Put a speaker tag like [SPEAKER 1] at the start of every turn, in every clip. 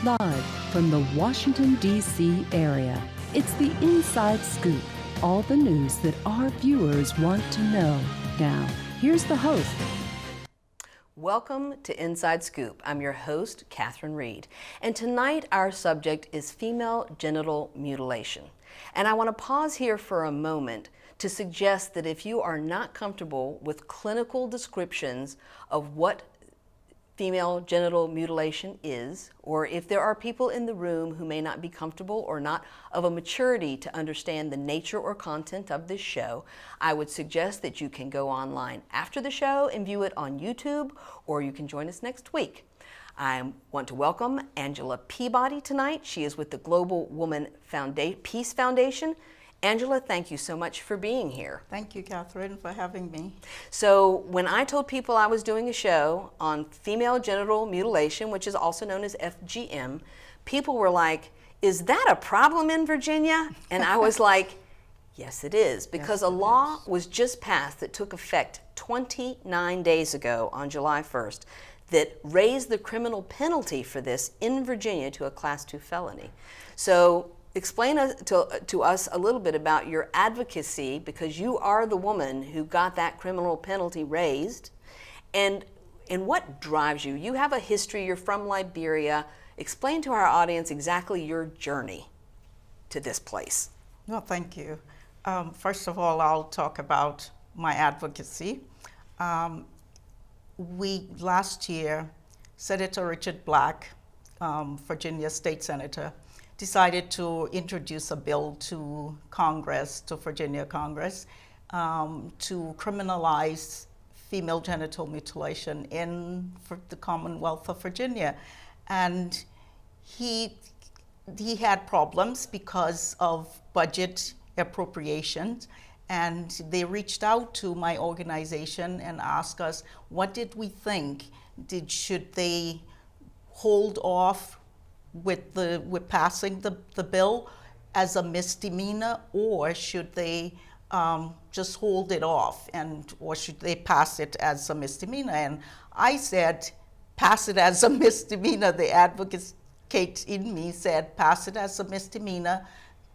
[SPEAKER 1] Live from the Washington, D.C. area, it's the Inside Scoop. All the news that our viewers want to know. Now, here's the host.
[SPEAKER 2] Welcome to Inside Scoop. I'm your host, Catherine Reed. And tonight our subject is female genital mutilation. And I want to pause here for a moment to suggest that if you are not comfortable with clinical descriptions of what female genital mutilation is, or if there are people in the room who may not be comfortable or not of a maturity to understand the nature or content of this show, I would suggest that you can go online after the show and view it on YouTube, or you can join us next week. I want to welcome Angela Peabody tonight. She is with the Global Woman Peace Foundation. Angela, thank you so much for being here.
[SPEAKER 3] Thank you, Catherine, for having me.
[SPEAKER 2] So when I told people I was doing a show on female genital mutilation, which is also known as FGM, people were like, is that a problem in Virginia? And I was like, yes, it is, because a law was just passed that took effect 29 days ago on July 1st that raised the criminal penalty for this in Virginia to a Class 2 felony. So explain to us a little bit about your advocacy, because you are the woman who got that criminal penalty raised, and what drives you. You have a history, you're from Liberia. Explain to our audience exactly your journey to this place.
[SPEAKER 3] Well, thank you. First of all, I'll talk about my advocacy. Last year, Senator Richard Black, Virginia State Senator, decided to introduce a bill to Congress, to Virginia Congress, to criminalize female genital mutilation in the Commonwealth of Virginia. And he had problems because of budget appropriations, and they reached out to my organization and asked us, what did we think? Should they hold off with passing the bill as a misdemeanor, or should they just hold it off, or should they pass it as a misdemeanor? And I said, pass it as a misdemeanor. The advocate in me said, pass it as a misdemeanor.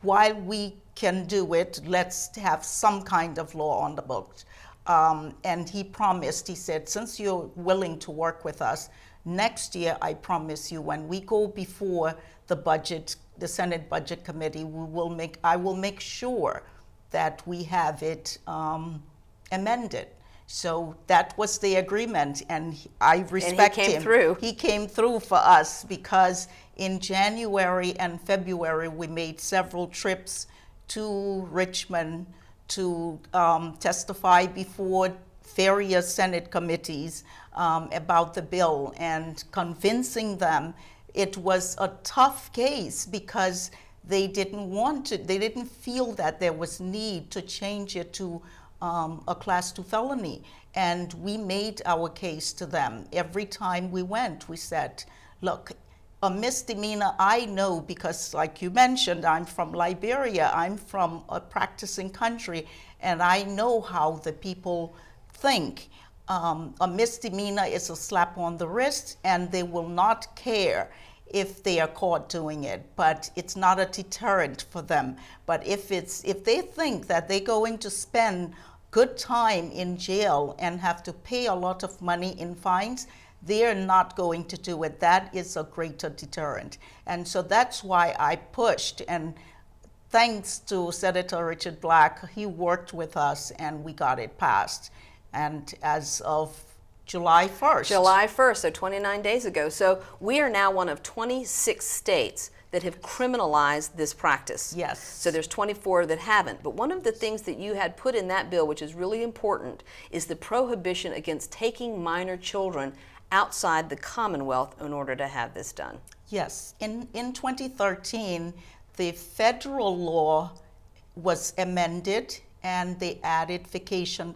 [SPEAKER 3] While we can do it, let's have some kind of law on the books. And he promised, he said, since you're willing to work with us, next year, I promise you, when we go before the Senate Budget Committee, I will make sure that we have it amended. So that was the agreement, and I respect him.
[SPEAKER 2] And he came through.
[SPEAKER 3] He came through for us, because in January and February, we made several trips to Richmond to testify before various Senate committees about the bill, and convincing them. It was a tough case because they didn't feel that there was need to change it to a Class 2 felony. And we made our case to them. Every time we went, we said, look, a misdemeanor, I know, because like you mentioned, I'm from Liberia, I'm from a practicing country, and I know how the people think. A misdemeanor is a slap on the wrist, and they will not care if they are caught doing it, but it's not a deterrent for them. But if they think that they're going to spend good time in jail and have to pay a lot of money in fines, they're not going to do it. That is a greater deterrent. And so that's why I pushed, and thanks to Senator Richard Black, he worked with us and we got it passed. And as of July 1st.
[SPEAKER 2] July 1st, so 29 days ago. So we are now one of 26 states that have criminalized this practice.
[SPEAKER 3] Yes.
[SPEAKER 2] So there's 24 that haven't. But one of the things that you had put in that bill, which is really important, is the prohibition against taking minor children outside the Commonwealth in order to have this done.
[SPEAKER 3] Yes. In 2013, the federal law was amended, and they added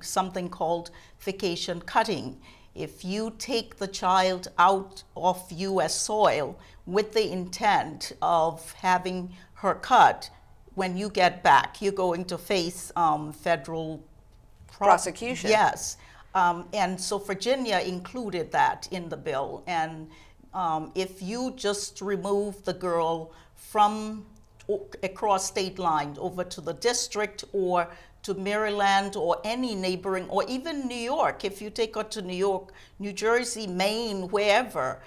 [SPEAKER 3] something called vacation cutting. If you take the child out of U.S. soil with the intent of having her cut, when you get back, you're going to face federal
[SPEAKER 2] prosecution.
[SPEAKER 3] Yes. And so Virginia included that in the bill. And If you just remove the girl from across state lines over to the district or to Maryland or any neighboring, or even New York, if you take her to New York, New Jersey, Maine, wherever,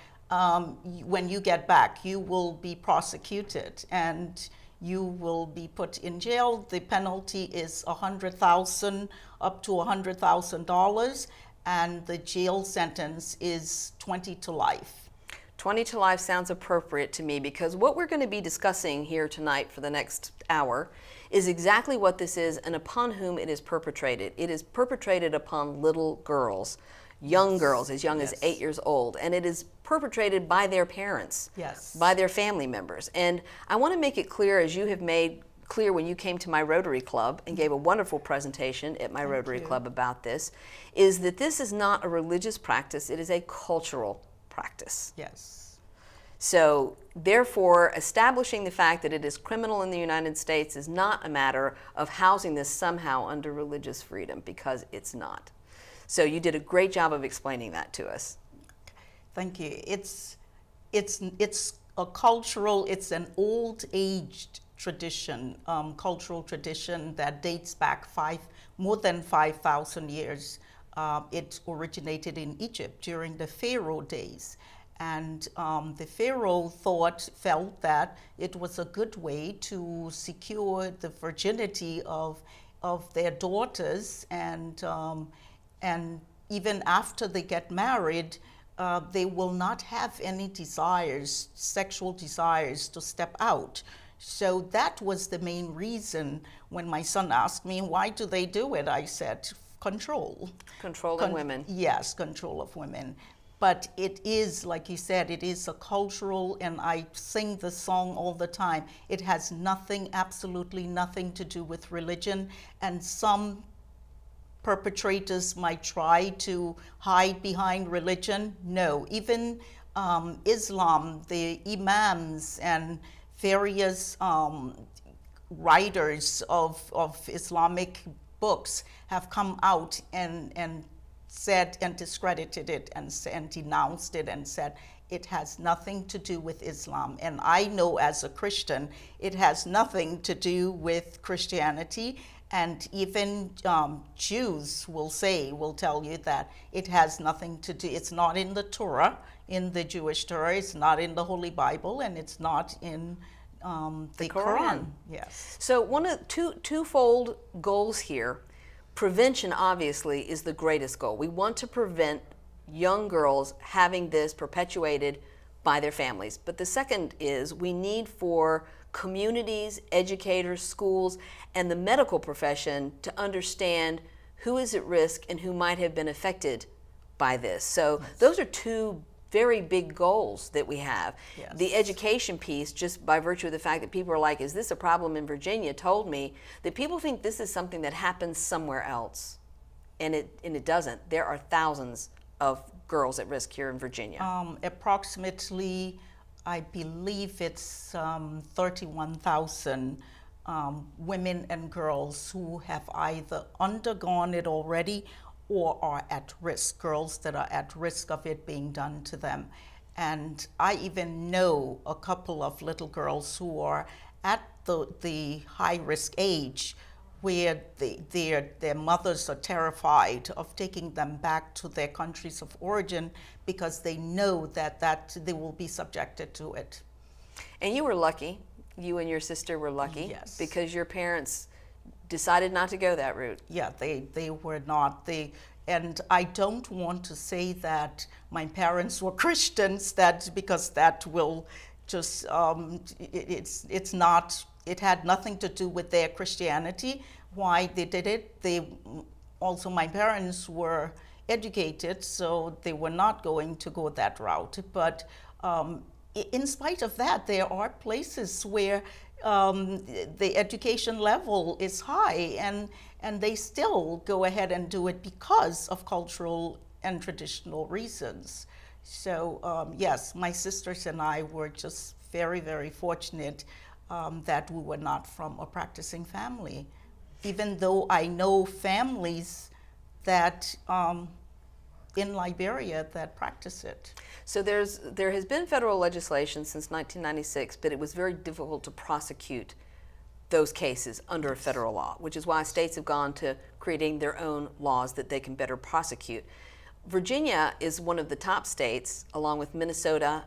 [SPEAKER 3] when you get back, you will be prosecuted and you will be put in jail. The penalty is $100,000 up to $100,000, and the jail sentence is 20 to life.
[SPEAKER 2] 20 to life sounds appropriate to me, because what we're going to be discussing here tonight for the next hour is exactly what this is and upon whom it is perpetrated. It is perpetrated upon little girls, young girls as young as 8 years old, and it is perpetrated by their parents, by their family members. And I want to make it clear, as you have made clear when you came to my Rotary Club and gave a wonderful presentation at my Rotary Club about this, is that this is not a religious practice, it is a cultural practice.
[SPEAKER 3] Yes.
[SPEAKER 2] So therefore, establishing the fact that it is criminal in the United States is not a matter of housing this somehow under religious freedom, because it's not. So you did a great job of explaining that to us.
[SPEAKER 3] Thank you. It's a cultural, it's an old-aged tradition, cultural tradition that dates back more than 5,000 years. It originated in Egypt during the Pharaoh days. And the Pharaoh felt that it was a good way to secure the virginity of their daughters, and even after they get married, they will not have any desires, sexual desires, to step out. So that was the main reason. When my son asked me, why do they do it? I said, control.
[SPEAKER 2] Controlling women.
[SPEAKER 3] Yes, control of women. But it is, like you said, it is a cultural, and I sing the song all the time. It has nothing, absolutely nothing to do with religion. And some perpetrators might try to hide behind religion. No, even Islam, the imams and various writers of Islamic books have come out and said and discredited it and denounced it and said it has nothing to do with Islam. And I know as a Christian, it has nothing to do with Christianity. And even Jews will tell you that it has nothing to do, it's not in the Torah, in the Jewish Torah, it's not in the Holy Bible, and it's not in the Quran. Yes.
[SPEAKER 2] So one of twofold goals here. Prevention, obviously, is the greatest goal. We want to prevent young girls having this perpetuated by their families. But the second is we need for communities, educators, schools, and the medical profession to understand who is at risk and who might have been affected by this. So those are two very big goals that we have.
[SPEAKER 3] Yes.
[SPEAKER 2] The education piece, just by virtue of the fact that people are like, is this a problem in Virginia, told me that people think this is something that happens somewhere else. And it doesn't. There are thousands of girls at risk here in Virginia.
[SPEAKER 3] Approximately, I believe it's 31,000 women and girls who have either undergone it already or are at risk, girls that are at risk of it being done to them. And I even know a couple of little girls who are at the high-risk age where their mothers are terrified of taking them back to their countries of origin because they know that they will be subjected to it.
[SPEAKER 2] And you were lucky, you and your sister were lucky,
[SPEAKER 3] yes,
[SPEAKER 2] because your parents decided not to go that route.
[SPEAKER 3] Yeah, they were not. And I don't want to say that my parents were Christians, because that will just, it's not, it had nothing to do with their Christianity, why they did it. Also, my parents were educated, so they were not going to go that route. But in spite of that, there are places where the education level is high, and they still go ahead and do it because of cultural and traditional reasons. So yes, my sisters and I were just very, very fortunate that we were not from a practicing family. Even though I know families that in Liberia that practice it.
[SPEAKER 2] So there has been federal legislation since 1996, but it was very difficult to prosecute those cases under a federal law, which is why states have gone to creating their own laws that they can better prosecute. Virginia is one of the top states, along with Minnesota,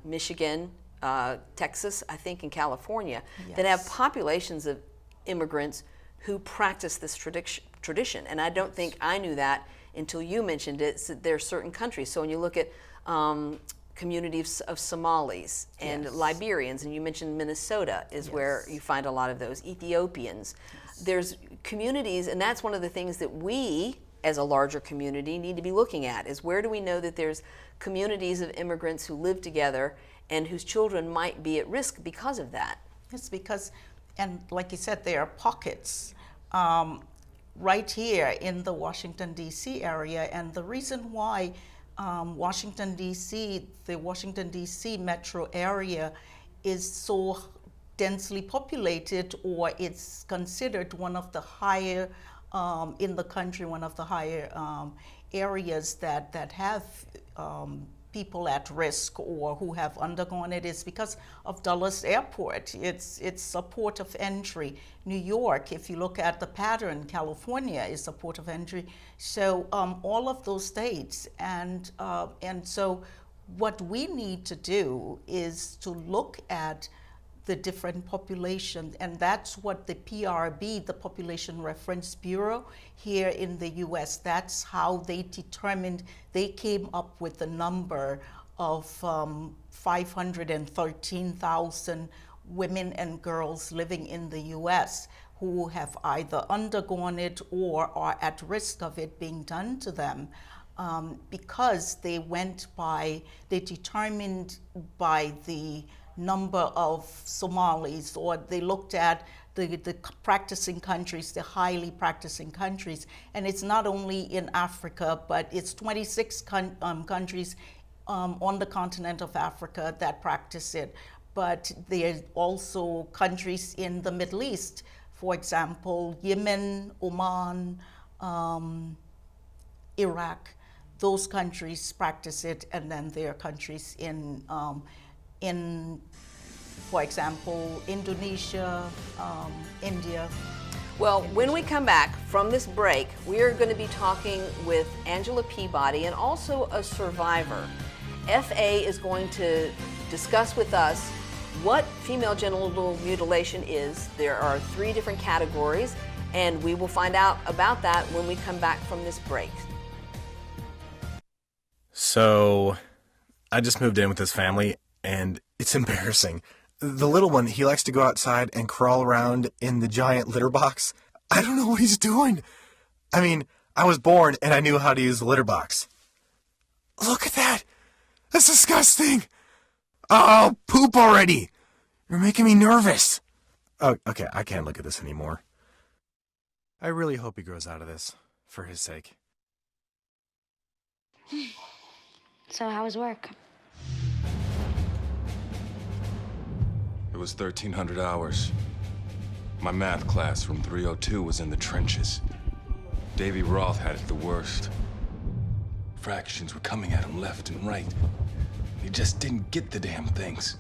[SPEAKER 2] Michigan, Texas, I think, and California, that have populations of immigrants who practice this tradition. And I don't think I knew that until you mentioned it. So there are certain countries. So when you look at communities of Somalis and Liberians, and you mentioned Minnesota is where you find a lot of those, Ethiopians. There's communities, and that's one of the things that we, as a larger community, need to be looking at, is where do we know that there's communities of immigrants who live together and whose children might be at risk because of that?
[SPEAKER 3] It's because, and like you said, there are pockets right here in the Washington, D.C. area, and the reason why Washington, D.C., the Washington, D.C. metro area is so densely populated, or it's considered one of the higher in the country, one of the higher areas that have people at risk or who have undergone it, is because of Dulles Airport. It's a port of entry. New York, if you look at the pattern, California is a port of entry. So all of those states, and so what we need to do is to look at the different populations, and that's what the PRB, the Population Reference Bureau here in the US, that's how they determined, they came up with the number of 513,000 women and girls living in the US who have either undergone it or are at risk of it being done to them. Because they determined by the number of Somalis, or they looked at the practicing countries, the highly practicing countries. And it's not only in Africa, but it's 26 countries on the continent of Africa that practice it. But there are also countries in the Middle East, for example, Yemen, Oman, Iraq. Those countries practice it, and then there are countries in, for example, Indonesia, India.
[SPEAKER 2] Well, when we come back from this break, we are going to be talking with Angela Peabody and also a survivor. FA is going to discuss with us what female genital mutilation is. There are 3 different categories, and we will find out about that when we come back from this break.
[SPEAKER 4] So, I just moved in with this family, and it's embarrassing. The little one, he likes to go outside and crawl around in the giant litter box. I don't know what he's doing. I mean, I was born and I knew how to use the litter box. Look at that. That's disgusting. Oh, poop already. You're making me nervous. Oh, okay, I can't look at this anymore. I really hope he grows out of this, for his sake.
[SPEAKER 5] So how was work?
[SPEAKER 6] It was 1,300 hours. My math class from 302 was in the trenches. Davy Roth had it the worst. Fractions were coming at him left and right. He just didn't get the damn things.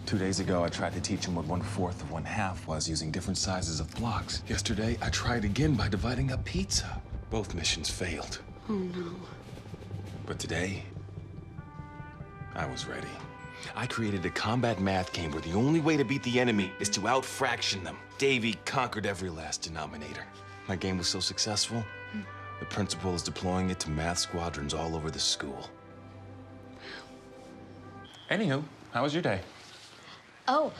[SPEAKER 6] 2 days ago, I tried to teach him what 1/4 of 1/2 was using different sizes of blocks. Yesterday, I tried again by dividing up pizza. Both missions failed.
[SPEAKER 5] Oh, no.
[SPEAKER 6] But today, I was ready. I created a combat math game where the only way to beat the enemy is to out-fraction them. Davy conquered every last denominator. My game was so successful, the principal is deploying it to math squadrons all over the school. Anywho, how was your day?
[SPEAKER 5] Oh,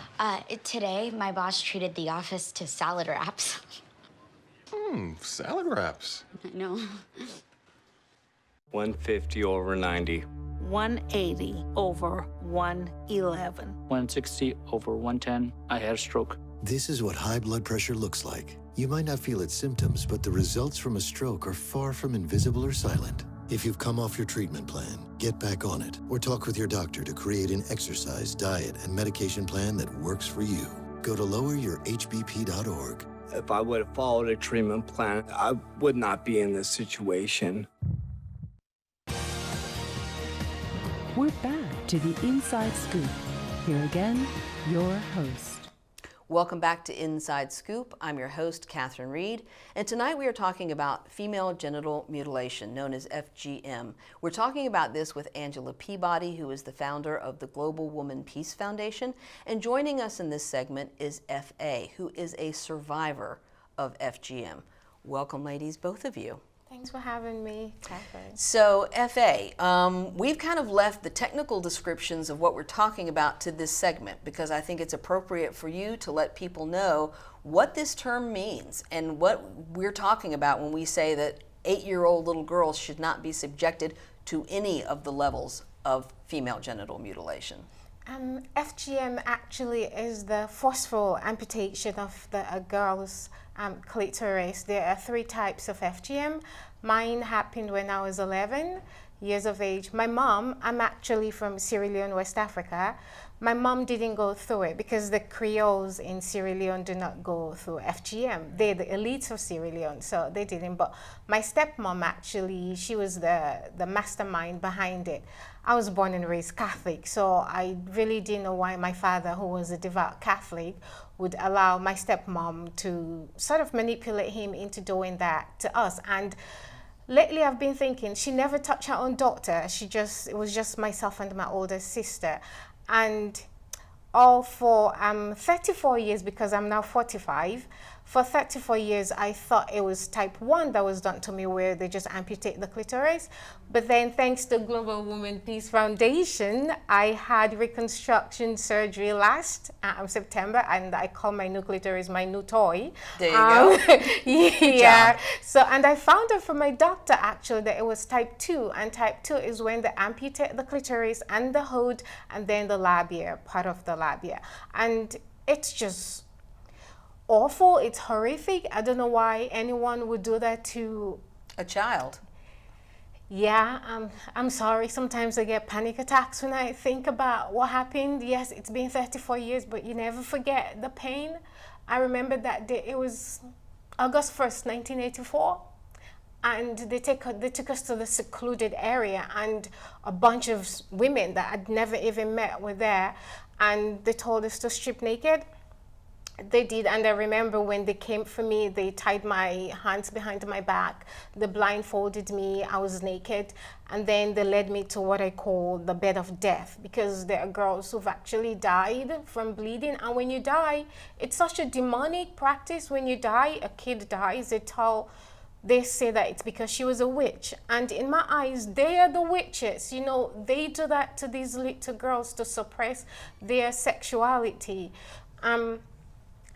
[SPEAKER 5] today my boss treated the office to salad wraps.
[SPEAKER 6] Salad wraps.
[SPEAKER 5] I know.
[SPEAKER 7] 150 over 90.
[SPEAKER 8] 180 over 111.
[SPEAKER 9] 160 over 110. I had a stroke.
[SPEAKER 10] This is what high blood pressure looks like. You might not feel its symptoms, but the results from a stroke are far from invisible or silent. If you've come off your treatment plan, get back on it, or talk with your doctor to create an exercise, diet, and medication plan that works for you. Go to loweryourhbp.org.
[SPEAKER 7] If I would have followed a treatment plan, I would not be in this situation.
[SPEAKER 1] we're back to the Inside Scoop. Here again, your host.
[SPEAKER 2] Welcome back to Inside Scoop. I'm your host, Catherine Reed, and tonight we are talking about female genital mutilation, known as FGM. We're talking about this with Angela Peabody, who is the founder of the Global Woman Peace Foundation, and joining us in this segment is F.A., who is a survivor of FGM. Welcome, ladies, both of you.
[SPEAKER 11] Thanks for having me, Catherine.
[SPEAKER 2] So, F.A., we've kind of left the technical descriptions of what we're talking about to this segment because I think it's appropriate for you to let people know what this term means and what we're talking about when we say that 8-year-old little girls should not be subjected to any of the levels of female genital mutilation.
[SPEAKER 11] FGM actually is the forceful amputation of a girl's clitoris. There are 3 types of FGM. Mine happened when I was 11 years of age. My mom, I'm actually from Sierra Leone, West Africa. My mom didn't go through it because the Creoles in Sierra Leone do not go through FGM. They're the elites of Sierra Leone, so they didn't. But my stepmom actually, she was the mastermind behind it. I was born and raised Catholic, so I really didn't know why my father, who was a devout Catholic, would allow my stepmom to sort of manipulate him into doing that to us. And lately I've been thinking, she never touched her own daughter. It was just myself and my older sister. And all for 34 years, because I'm now 45, for 34 years, I thought it was type 1 that was done to me, where they just amputate the clitoris. But then thanks to Global Woman Peace Foundation, I had reconstruction surgery last September, and I call my new clitoris my new toy.
[SPEAKER 2] There you go.
[SPEAKER 11] Yeah. So, and I found out from my doctor actually that it was type 2, and type 2 is when they amputate the clitoris and the hood and then the labia, part of the labia. And it's just awful. It's horrific. I don't know why anyone would do that to
[SPEAKER 2] a child.
[SPEAKER 11] Yeah, I'm sorry. Sometimes I get panic attacks when I think about what happened. Yes, it's been 34 years, but you never forget the pain. I remember that day. It was August 1st, 1984. And they took us to the secluded area, and a bunch of women that I'd never even met were there. And they told us to strip naked. They did, and I remember when they came for me, they tied my hands behind my back, they blindfolded me, I was naked, and then they led me to what I call the bed of death, because there are girls who've actually died from bleeding, and when you die, it's such a demonic practice. When you die, a kid dies, they say that it's because she was a witch. And in my eyes, they are the witches. You know, they do that to these little girls to suppress their sexuality.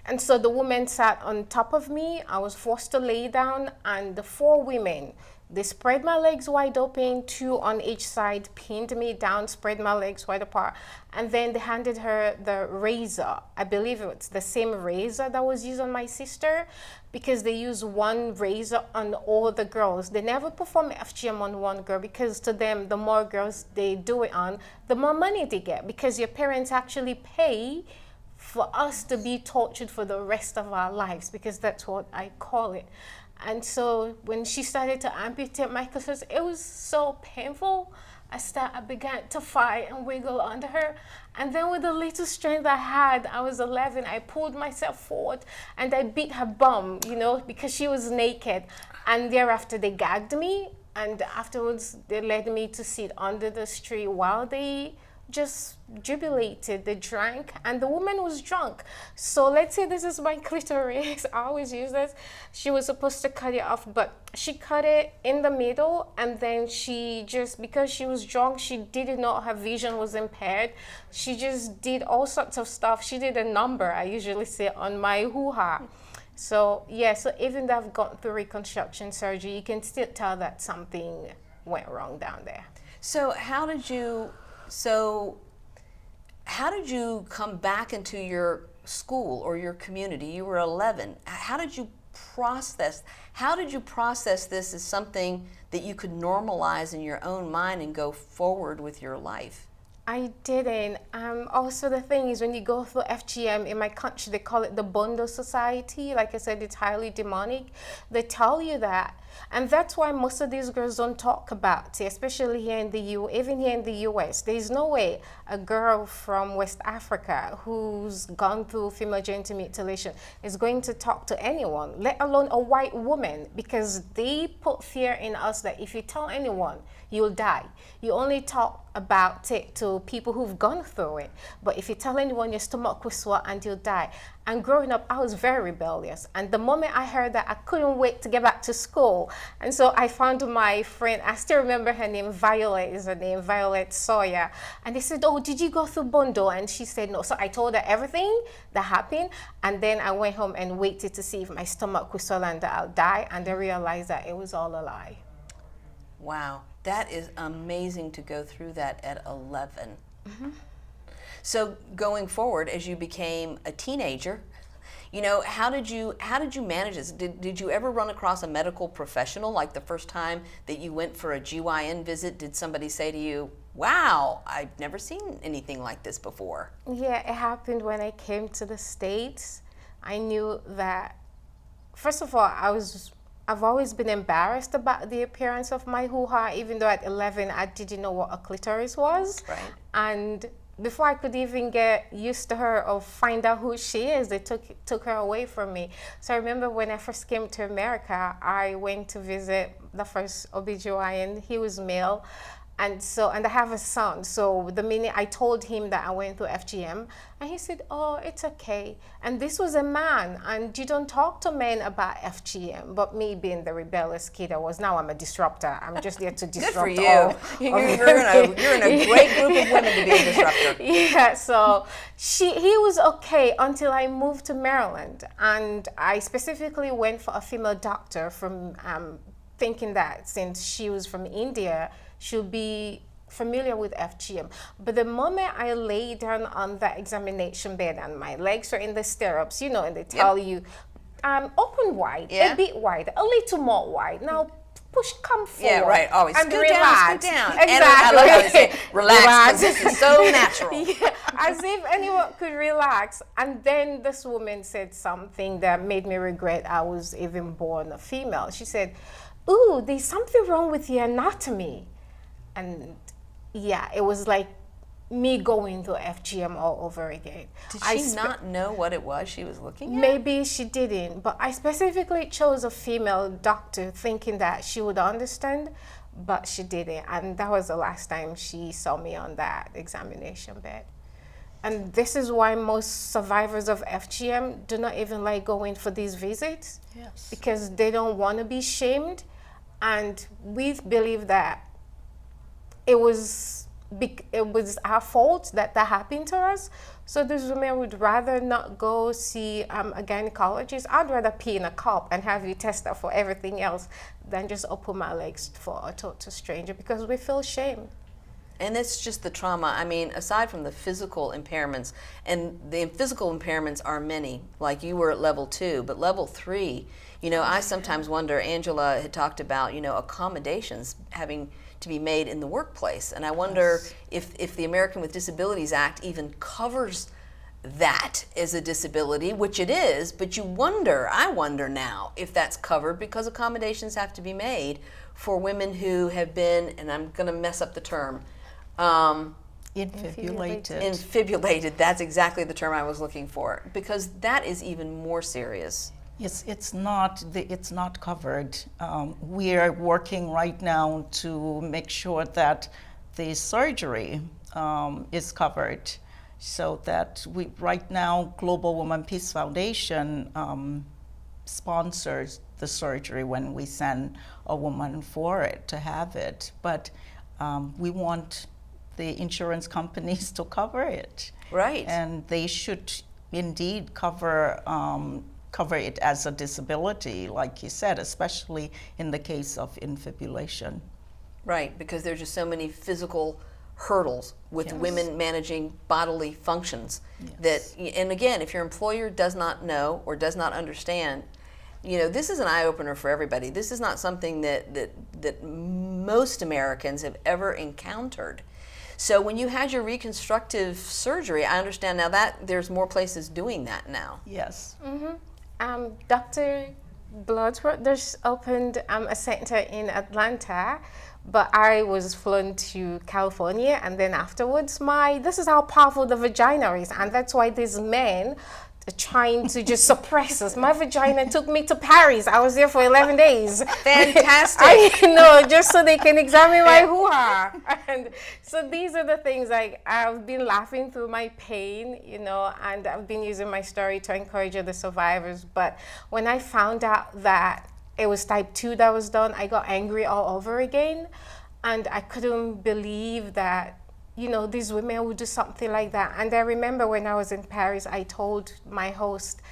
[SPEAKER 11] And so the woman sat on top of me. I was forced to lay down, and the 4 women, they spread my legs wide open, 2 on each side, pinned me down, spread my legs wide apart, and then they handed her the razor. I believe it's the same razor that was used on my sister, because they use one razor on all the girls. They never perform FGM on one girl, because to them, the more girls they do it on, the more money they get, because your parents actually pay for us to be tortured for the rest of our lives, because that's what I call it. And so when she started to amputate my clitoris, it was so painful. I began to fight and wiggle under her. And then with the little strength I had, I was 11, I pulled myself forward and I beat her bum, you know, because she was naked. And thereafter they gagged me, and afterwards they led me to sit under the tree while they just jubilated. They drank, and the woman was drunk. So let's say this is my clitoris. I always use this. She was supposed to cut it off, but she cut it in the middle, and then she just, because she was drunk, she didn't know her vision was impaired. She just did all sorts of stuff. She did a number, I usually say, on my hoo-ha. So yeah, so even though I've gone through reconstruction surgery, you can still tell that something went wrong down there.
[SPEAKER 2] So how did you come back into your school or your community? You were 11. How did you process this as something that you could normalize in your own mind and go forward with your life?
[SPEAKER 11] I didn't. Also, the thing is, when you go through FGM, in my country, they call it the Bondo Society. Like I said, it's highly demonic. They tell you that And that's why most of these girls don't talk about it, especially here in the even here in the US. There's no way a girl from West Africa who's gone through female genital mutilation is going to talk to anyone, let alone a white woman, because they put fear in us that if you tell anyone, you'll die. You only talk about it to people who've gone through it. But if you tell anyone, your stomach will swell and you'll die. And growing up, I was very rebellious. And the moment I heard that, I couldn't wait to get back to school. And so I found my friend, I still remember her name, Violet is her name, Violet Sawyer. And they said, oh, did you go through Bondo? And she said no. So I told her everything that happened. And then I went home and waited to see if my stomach would swell and that I'll die. And I realized that it was all a lie.
[SPEAKER 2] Wow, that is amazing to go through that at 11. Mm-hmm. So going forward, as you became a teenager, you know, how did you manage this? Did you ever run across a medical professional? Like the first time that you went for a GYN visit, did somebody say to you, wow, I've never seen anything like this before?
[SPEAKER 11] Yeah, it happened when I came to the States. I knew that, first of all, I've always been embarrassed about the appearance of my hoo-ha, even though at 11 I didn't know what a clitoris was.
[SPEAKER 2] Right.
[SPEAKER 11] And before I could even get used to her or find out who she is, they took her away from me. So I remember when I first came to America, I went to visit the first OBGYN. He was male. And I have a son. So the minute I told him that I went through FGM, and he said, oh, it's okay. And this was a man, and you don't talk to men about FGM. But me being the rebellious kid I was, now I'm a disruptor. I'm just there to disrupt.
[SPEAKER 2] Good for you. You're in a great group of women to be a disruptor.
[SPEAKER 11] Yeah, so he was okay until I moved to Maryland. And I specifically went for a female doctor from thinking that since she was from India, she'll be familiar with FGM. But the moment I lay down on that examination bed and my legs are in the stirrups, you know, and they tell you, open wide, a bit wide, a little more wide. Now, come forward.
[SPEAKER 2] Yeah, right, always.
[SPEAKER 11] And
[SPEAKER 2] scoot
[SPEAKER 11] relax.
[SPEAKER 2] down.
[SPEAKER 11] Exactly.
[SPEAKER 2] And I love how they say, relax, because this is so natural.
[SPEAKER 11] Yeah, as if anyone could relax. And then this woman said something that made me regret I was even born a female. She said, ooh, there's something wrong with your anatomy. And yeah, it was like me going through FGM all over again.
[SPEAKER 2] Did she not know what it was she was looking at?
[SPEAKER 11] Maybe she didn't, but I specifically chose a female doctor thinking that she would understand, but she didn't. And that was the last time she saw me on that examination bed. And this is why most survivors of FGM do not even like going for these visits.
[SPEAKER 3] Yes.
[SPEAKER 11] Because they don't want to be shamed. And we believe that it was our fault that happened to us. So these women would rather not go see a gynecologist. I'd rather pee in a cup and have you test her for everything else than just open my legs for a total stranger, because we feel shame.
[SPEAKER 2] And it's just the trauma. I mean, aside from the physical impairments, and the physical impairments are many, like you were at level 2, but level 3, you know, I sometimes wonder, Angela had talked about, you know, accommodations having to be made in the workplace. And I wonder if the American with Disabilities Act even covers that as a disability, which it is, but I wonder now if that's covered, because accommodations have to be made for women who have been, and I'm going to mess up the term, infibulated. That's exactly the term I was looking for, because that is even more serious.
[SPEAKER 3] Yes, it's not covered. We are working right now to make sure that the surgery is covered, so that right now Global Women Peace Foundation sponsors the surgery when we send a woman for it to have it. But we want the insurance companies to cover it.
[SPEAKER 2] Right.
[SPEAKER 3] And they should indeed cover it as a disability, like you said, especially in the case of infibulation.
[SPEAKER 2] Right, because there's just so many physical hurdles with women managing bodily functions that, and again, if your employer does not know or does not understand, you know, this is an eye-opener for everybody. This is not something that most Americans have ever encountered. So when you had your reconstructive surgery, I understand now that there's more places doing that now.
[SPEAKER 3] Yes.
[SPEAKER 11] Mm-hmm. Dr. Brothers opened a center in Atlanta, but I was flown to California, and then afterwards, this is how powerful the vagina is, and that's why these men are trying to just suppress us. My vagina took me to Paris. I was there for 11 days.
[SPEAKER 2] Fantastic.
[SPEAKER 11] I know, just so they can examine my hoo-ha. And so these are the things, like, I've been laughing through my pain, you know, and I've been using my story to encourage other survivors. But when I found out that it was type 2 that was done, I got angry all over again. And I couldn't believe that, you know, these women would do something like that. And I remember when I was in Paris, I told my host,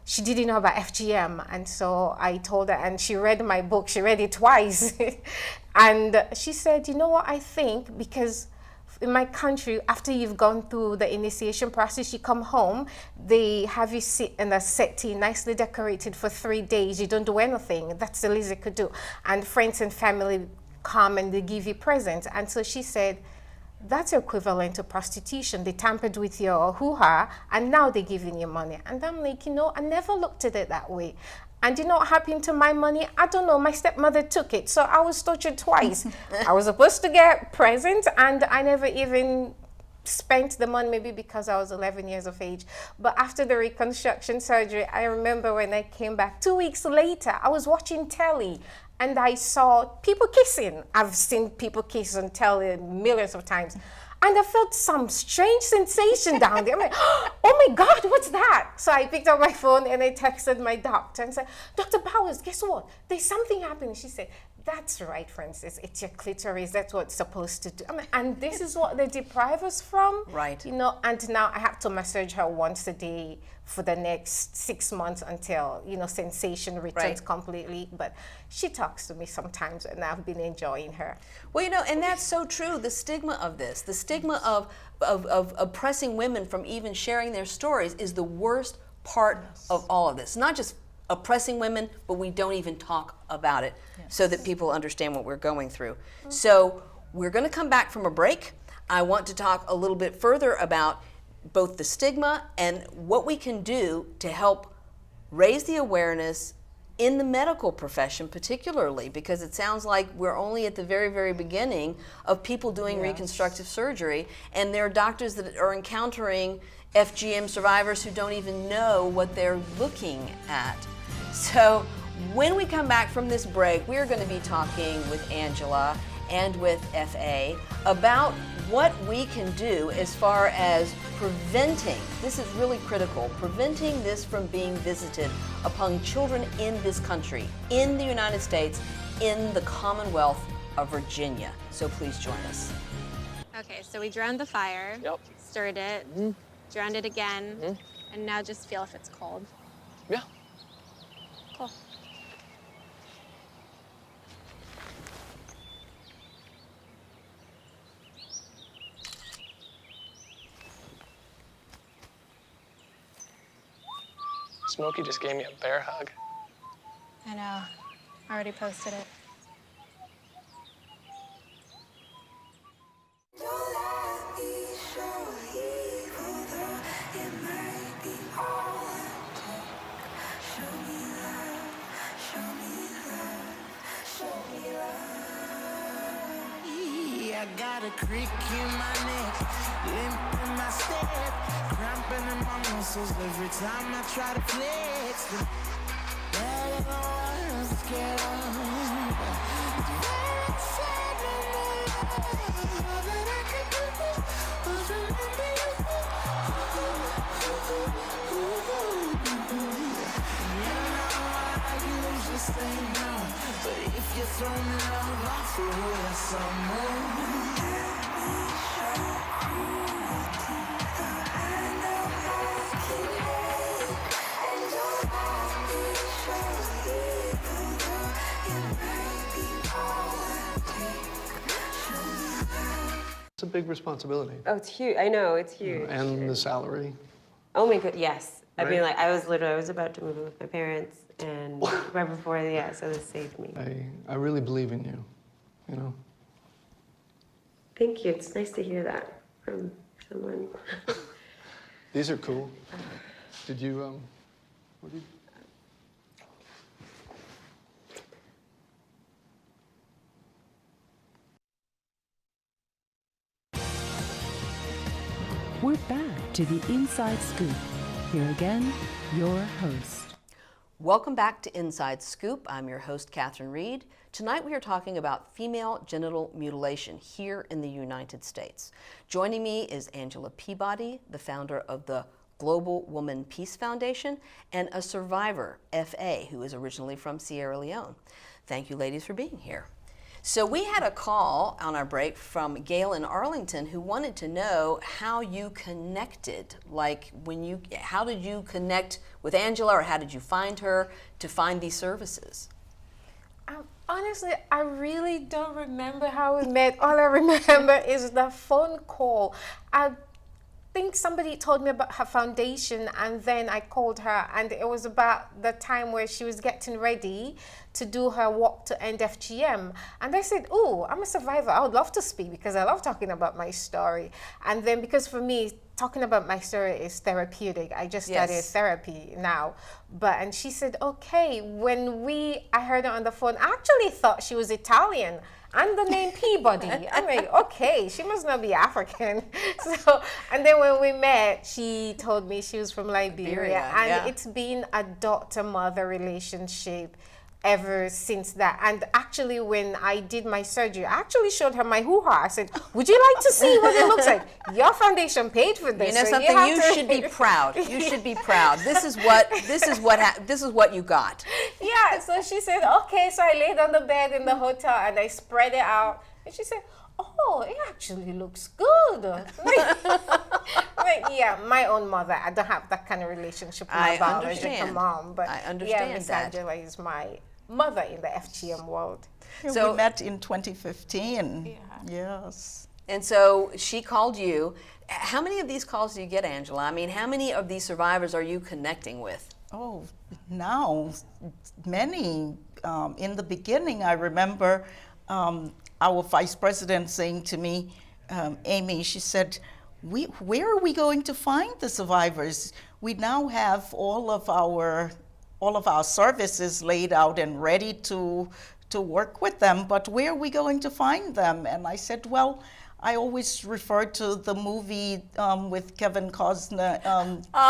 [SPEAKER 11] she didn't know about FGM. And so I told her, and she read my book, she read it twice. And she said, you know what, I think, because in my country, after you've gone through the initiation process, you come home, they have you sit in a settee, nicely decorated for 3 days. You don't do anything. That's the least they could do. And friends and family come and they give you presents. And so she said, that's equivalent to prostitution. They tampered with your hoo-ha, and now they're giving you money. And I'm like, you know, I never looked at it that way. And you know what happened to my money? I don't know. My stepmother took it, so I was tortured twice. I was supposed to get presents, and I never even spent the money, maybe because I was 11 years of age. But after the reconstruction surgery, I remember when I came back 2 weeks later, I was watching telly, and I saw people kissing. I've seen people kiss on telly millions of times. And I felt some strange sensation down there. I'm like, oh my God, what's that? So I picked up my phone and I texted my doctor and said, Dr. Bowers, guess what? There's something happening. She said, that's right, Francis. It's your clitoris. That's what it's supposed to do. I mean, and this is what they deprive us from.
[SPEAKER 2] Right.
[SPEAKER 11] You know, and now I have to massage her once a day for the next 6 months until, you know, sensation returns completely. But she talks to me sometimes, and I've been enjoying her.
[SPEAKER 2] Well, you know, and that's so true. The stigma of this, the stigma of oppressing women from even sharing their stories is the worst part of all of this. Not just oppressing women, but we don't even talk about it so that people understand what we're going through. So we're going to come back from a break. I want to talk a little bit further about both the stigma and what we can do to help raise the awareness in the medical profession, particularly, because it sounds like we're only at the very, very beginning of people doing reconstructive surgery, and there are doctors that are encountering FGM survivors who don't even know what they're looking at. So when we come back from this break, we're going to be talking with Angela and with FA about what we can do as far as preventing, this is really critical, preventing this from being visited upon children in this country, in the United States, in the Commonwealth of Virginia. So please join us.
[SPEAKER 12] Okay, so we drowned the fire, stirred it, drowned it again, and now just feel if it's cold.
[SPEAKER 13] Yeah.
[SPEAKER 12] Cool.
[SPEAKER 13] Smokey just gave me a bear hug.
[SPEAKER 12] I know. I already posted it.
[SPEAKER 14] I got a creak in my neck, limp in my step, cramping in my muscles every time I try to flex. Better than I'm scared of. It's very sad all that I can do was remember you. You know I usually say no, but if you throw me love, I'll throw you some more.
[SPEAKER 13] It's a big responsibility.
[SPEAKER 15] Oh, it's huge. I know, it's huge.
[SPEAKER 13] And the salary.
[SPEAKER 15] Oh my god, yes.
[SPEAKER 13] Right?
[SPEAKER 15] I mean, like, I was about to move in with my parents, and right before, so this saved me.
[SPEAKER 13] I really believe in you, you know?
[SPEAKER 15] Thank you. It's nice to hear that from someone.
[SPEAKER 13] These are cool. Did you, what did you...
[SPEAKER 1] we're back to the Inside Scoop. Here again, your host.
[SPEAKER 2] Welcome back to Inside Scoop. I'm your host, Catherine Reed. Tonight we are talking about female genital mutilation here in the United States. Joining me is Angela Peabody, the founder of the Global Woman Peace Foundation, and a survivor, F.A., who is originally from Sierra Leone. Thank you, ladies, for being here. So we had a call on our break from Gail in Arlington who wanted to know how you connected. How did you connect with Angela, or how did you find her to find these services?
[SPEAKER 11] Honestly, I really don't remember how we met. All I remember is the phone call. I think somebody told me about her foundation, and then I called her, and it was about the time where she was getting ready to do her walk to end FGM. And I said, oh, I'm a survivor. I would love to speak because I love talking about my story. And then because for me, talking about my story is therapeutic. I just started therapy now. And she said, okay, I heard her on the phone, I actually thought she was Italian. And the name Peabody. I'm like, okay, she must not be African. And then when we met, she told me she was from Liberia. And it's been a daughter-mother relationship ever since that. And actually, when I did my surgery, I actually showed her my hoo-ha. I said, would you like to see what it looks like? Your foundation paid for this.
[SPEAKER 2] You know something? You should be proud. You should be proud. This is what you got.
[SPEAKER 11] Yeah. So she said, okay. So I laid on the bed in the hotel and I spread it out. And she said, oh, it actually looks good. Yeah, my own mother. I don't have that kind of relationship with my biological mom. But
[SPEAKER 2] I understand
[SPEAKER 11] Miss
[SPEAKER 2] that.
[SPEAKER 11] Angela is my mother in the FGM world.
[SPEAKER 3] So we met in 2015. Yes.
[SPEAKER 2] And so she called you. How many of these calls do you get, Angela? I mean, how many of these survivors are you connecting with?
[SPEAKER 3] Oh, now many. In the beginning, I remember our vice president saying to me, Amy, she said, where are we going to find the survivors? We now have all of our services laid out and ready to work with them, but where are we going to find them? And I said, well, I always refer to the movie with Kevin Costner,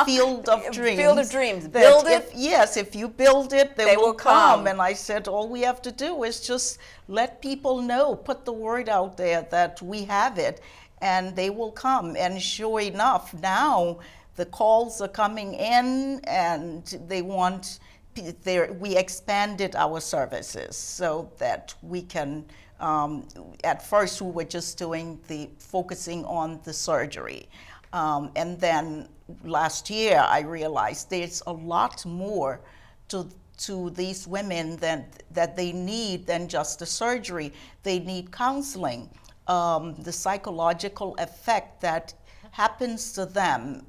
[SPEAKER 3] Field of Dreams.
[SPEAKER 2] Field of Dreams. Build it?
[SPEAKER 3] Yes, if you build it, they will come. And I said, all we have to do is just let people know, put the word out there that we have it, and they will come. And sure enough, now the calls are coming in, and they want, we expanded our services so that we can, at first we were just focusing on the surgery. And then last year I realized there's a lot more to these women that they need than just the surgery. They need counseling. The psychological effect that happens to them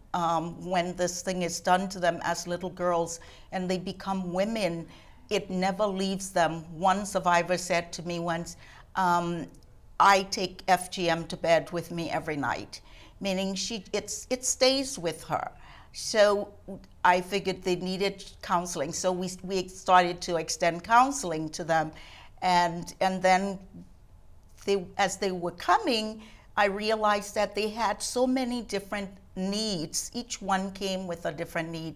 [SPEAKER 3] when this thing is done to them as little girls and they become women, it never leaves them. One survivor said to me once, I take FGM to bed with me every night, meaning it stays with her. So I figured they needed counseling. So we started to extend counseling to them. And then as they were coming, I realized that they had so many different needs. Each one came with a different need.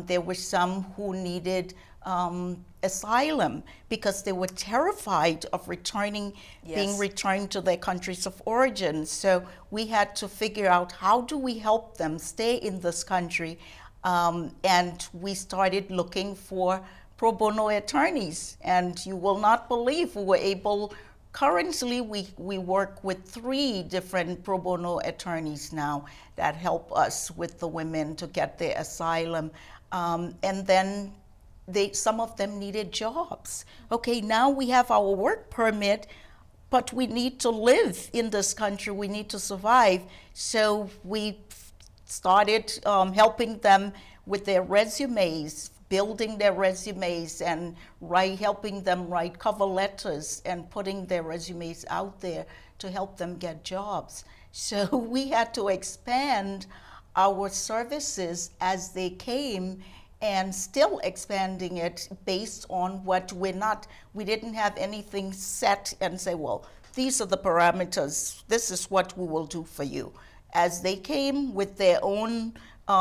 [SPEAKER 3] There were some who needed asylum because they were terrified of being returned to their countries of origin. So we had to figure out how do we help them stay in this country. And we started looking for pro bono attorneys. And you will not believe we were able. Currently, we work with 3 different pro bono attorneys now that help us with the women to get their asylum. And then some of them needed jobs. Okay, now we have our work permit, but we need to live in this country. We need to survive. So we started helping them with their resumes, building their resumes and helping them write cover letters and putting their resumes out there to help them get jobs. So we had to expand our services as they came and still expanding it based on what we didn't have anything set and say, well, these are the parameters, this is what we will do for you. as they came with their own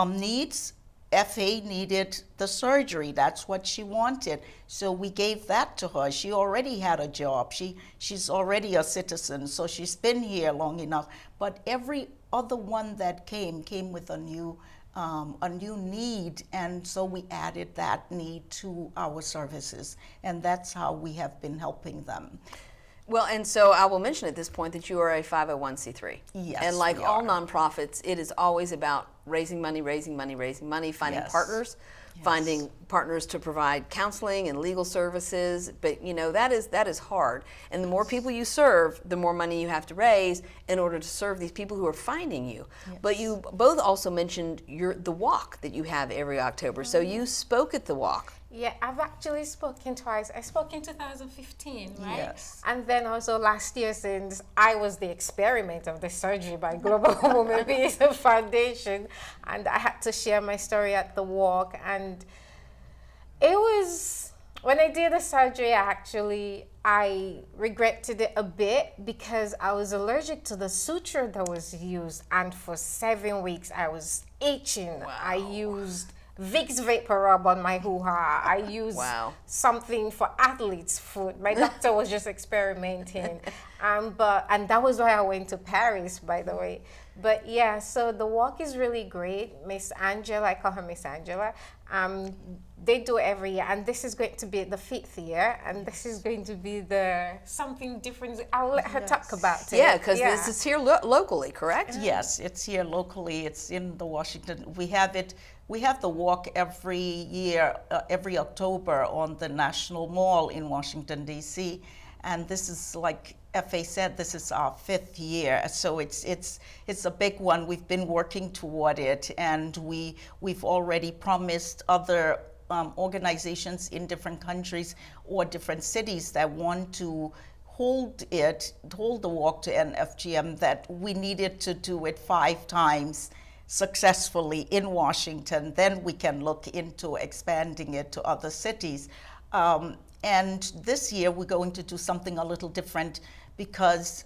[SPEAKER 3] needs, FA needed the surgery. That's what she wanted. So we gave that to her. She already had a job. She's already a citizen, so she's been here long enough. But every other one that came with a new need, and so we added that need to our services, and that's how we have been helping them.
[SPEAKER 2] Well, and so I will mention at this point that you are a 501c3.
[SPEAKER 3] Yes,
[SPEAKER 2] and like
[SPEAKER 3] we
[SPEAKER 2] all
[SPEAKER 3] are.
[SPEAKER 2] nonprofits, it is always about raising money, finding
[SPEAKER 3] Yes.
[SPEAKER 2] partners, finding partners to provide counseling and legal services. But you know, that is hard. And the more people you serve, the more money you have to raise in order to serve these people who are finding you.
[SPEAKER 3] Yes.
[SPEAKER 2] But you both also mentioned the walk that you have every October. So you spoke at the walk.
[SPEAKER 11] Yeah, I've actually spoken twice. I spoke in 2015, right?
[SPEAKER 3] Yes.
[SPEAKER 11] And then also last year, since I was the experiment of the surgery by Global Women Peace Foundation, and I had to share my story at the walk. And it was, when I did the surgery, I regretted it a bit because I was allergic to the suture that was used. And for 7 weeks, I was itching.
[SPEAKER 2] Wow.
[SPEAKER 11] I used Vicks Vapor Rub on my hoo-ha. I used something for athlete's foot. My doctor was just experimenting. And that was why I went to Paris, by the way. But yeah, so the walk is really great. Miss Angela, I call her Miss Angela. They do it every year, and this is going to be the 5th year, and this is going to be something different. I'll let her talk about it.
[SPEAKER 2] Yeah, because this is here locally, correct?
[SPEAKER 3] Yes, it's here locally. It's in the Washington. We have the walk every year, every October on the National Mall in Washington, D.C. And this is, like FA said, this is our 5th year. So it's a big one. We've been working toward it, and we've already promised other organizations in different countries or different cities that want to hold the walk to end FGM, that we needed to do it 5 times successfully in Washington. Then we can look into expanding it to other cities. And this year we're going to do something a little different because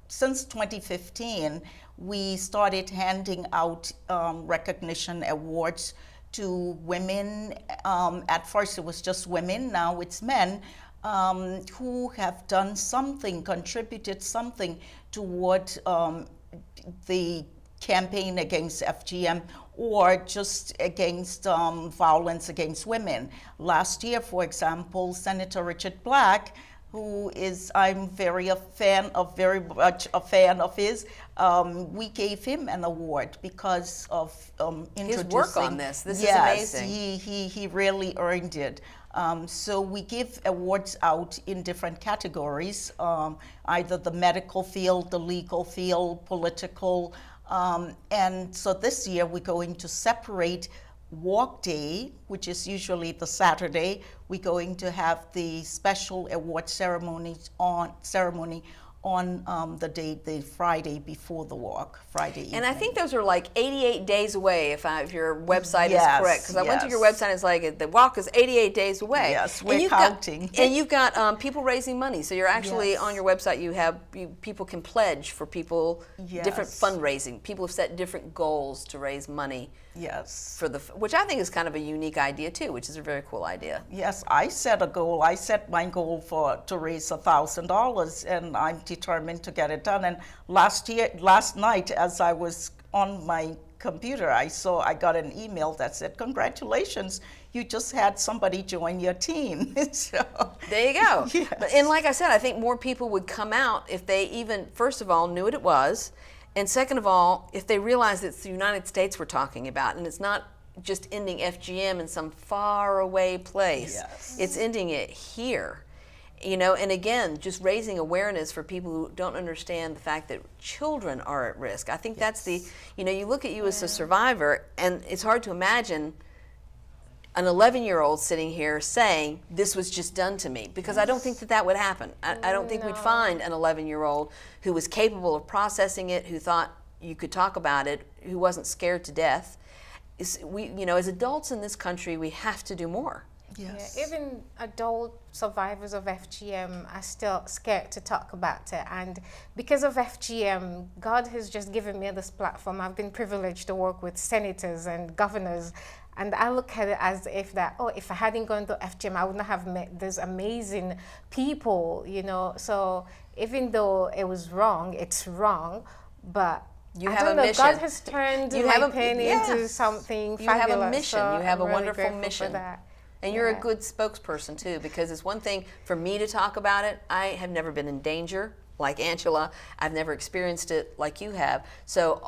[SPEAKER 3] since 2015, we started handing out recognition awards to women. At first it was just women, now it's men who have done something, contributed something toward the campaign against FGM or just against violence against women. Last year, for example, Senator Richard Black, who is, I'm very much a fan of his, we gave him an award because of introducing
[SPEAKER 2] his work on this. This is amazing.
[SPEAKER 3] He really earned it. So we give awards out in different categories, either the medical field, the legal field, political. And so this year we're going to separate Walk Day, which is usually the Saturday. We're going to have the special award ceremony on the Friday before the walk, Friday evening.
[SPEAKER 2] And I think those are like 88 days away, if your website is correct. Because I went to your website, it's like the walk is 88 days away.
[SPEAKER 3] Yes, we're counting.
[SPEAKER 2] And you've got people raising money. So you're actually on your website, people can pledge for people, different fundraising. People have set different goals to raise money.
[SPEAKER 3] Yes.
[SPEAKER 2] Which I think is kind of a unique idea too, which is a very cool idea.
[SPEAKER 3] Yes, I set a goal. I set my goal to raise $1,000, and I'm determined to get it done. And last night, as I was on my computer, I got an email that said, "Congratulations, you just had somebody join your team." So,
[SPEAKER 2] there you go.
[SPEAKER 3] Yes.
[SPEAKER 2] And like I said, I think more people would come out if they even, first of all, knew what it was. And second of all, if they realize it's the United States we're talking about, and it's not just ending FGM in some faraway place.
[SPEAKER 3] Yes.
[SPEAKER 2] It's ending it here. And again, just raising awareness for people who don't understand the fact that children are at risk. I think that's you look at you as a survivor, and it's hard to imagine an 11-year-old sitting here saying, this was just done to me, because I don't think that would happen. I don't think we'd find an 11-year-old who was capable of processing it, who thought you could talk about it, who wasn't scared to death. As adults in this country, we have to do more.
[SPEAKER 3] Yes.
[SPEAKER 11] Yeah, even adult survivors of FGM are still scared to talk about it. And because of FGM, God has just given me this platform. I've been privileged to work with senators and governors. And I look at it as if that, oh, if I hadn't gone to FGM, I would not have met these amazing people, you know. So even though it was wrong, it's wrong. But
[SPEAKER 2] you
[SPEAKER 11] I
[SPEAKER 2] have
[SPEAKER 11] don't
[SPEAKER 2] a
[SPEAKER 11] know,
[SPEAKER 2] mission.
[SPEAKER 11] God has turned my pain into something
[SPEAKER 2] you
[SPEAKER 11] fabulous.
[SPEAKER 2] You have a mission.
[SPEAKER 11] So
[SPEAKER 2] you have
[SPEAKER 11] I'm
[SPEAKER 2] a
[SPEAKER 11] really
[SPEAKER 2] wonderful
[SPEAKER 11] grateful
[SPEAKER 2] mission.
[SPEAKER 11] for that.
[SPEAKER 2] And you're a good spokesperson too, because it's one thing for me to talk about it. I have never been in danger like Angela. I've never experienced it like you have. So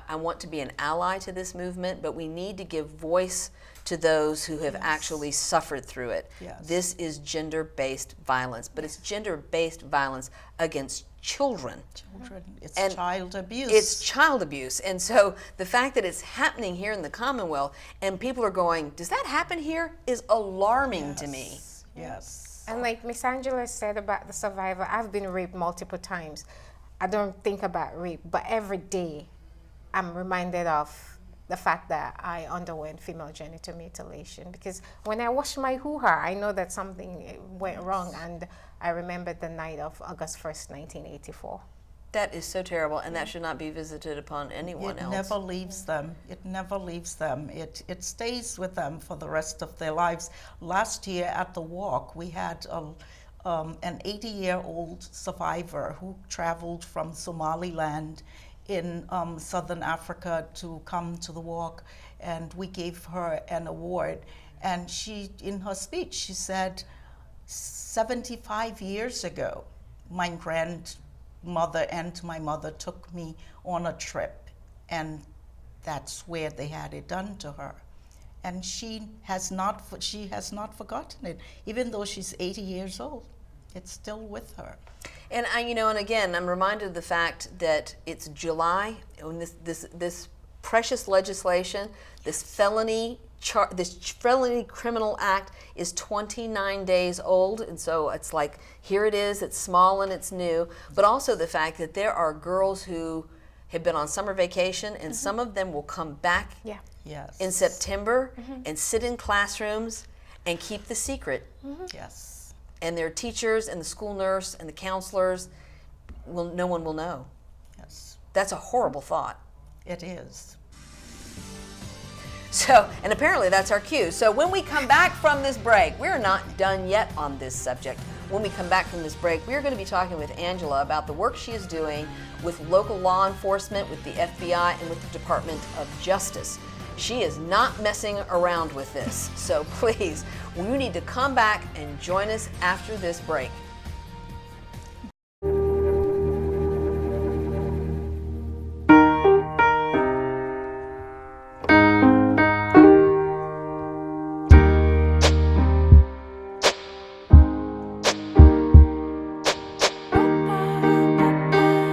[SPEAKER 2] I want to be an ally to this movement, but we need to give voice to those who have actually suffered through it.
[SPEAKER 3] Yes.
[SPEAKER 2] This is gender-based violence, but it's gender-based violence against children.
[SPEAKER 3] It's
[SPEAKER 2] and
[SPEAKER 3] child abuse.
[SPEAKER 2] It's child abuse. And so the fact that it's happening here in the Commonwealth and people are going, does that happen here, is alarming to me.
[SPEAKER 3] Yes.
[SPEAKER 11] And like Miss Angela said about the survivor, I've been raped multiple times. I don't think about rape, but every day I'm reminded of the fact that I underwent female genital mutilation, because when I wash my hoo-ha, I know that something went wrong, and I remember the night of August 1st, 1984.
[SPEAKER 2] That is so terrible, and that should not be visited upon anyone else.
[SPEAKER 3] It never leaves them. It never leaves them. It stays with them for the rest of their lives. Last year at the walk, we had an 80-year-old survivor who traveled from Somaliland in Southern Africa to come to the walk, and we gave her an award. And she, in her speech, she said, 75 years ago, my grandmother and my mother took me on a trip, and that's where they had it done to her. And she has not forgotten it, even though she's 80 years old. It's still with her.
[SPEAKER 2] And and again, I'm reminded of the fact that it's July, when this precious legislation, this felony criminal act is 29 days old, and so it's like, here it is, it's small and it's new, but also the fact that there are girls who have been on summer vacation, and some of them will come back in September and sit in classrooms and keep the secret.
[SPEAKER 3] Yes.
[SPEAKER 2] And their teachers and the school nurse and the counselors, no one will know.
[SPEAKER 3] Yes.
[SPEAKER 2] That's a horrible thought.
[SPEAKER 3] It is.
[SPEAKER 2] So, and apparently that's our cue. So when we come back from this break, we're not done yet on this subject. When we come back from this break, we're going to be talking with Angela about the work she is doing with local law enforcement, with the FBI, and with the Department of Justice. She is not messing around with this. So please, you need to come back and join us after this break.